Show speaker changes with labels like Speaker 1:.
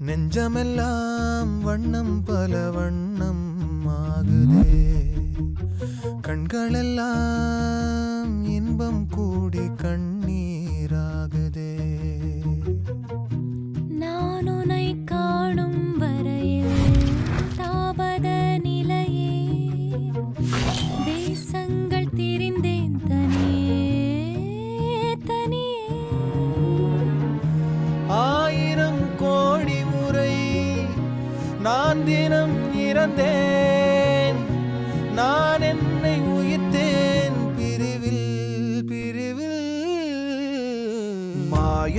Speaker 1: நெஞ்சமெல்லாம் வண்ணம் பல வண்ணம் ஆகுதே, கண்களெல்லாம் இன்பம் கூடி கண்ணீராகுதே.
Speaker 2: நான் உன்னை காணும் வரையில் தாவத நிலையே, தேசங்கள் திரிந்தேன் தனியே தனியே.
Speaker 1: 1000 கோடி முறை நான் தினம் இறந்தேன், நான் என்னை உயிர்த்தேன் பிரிவில் பிரிவில். மாய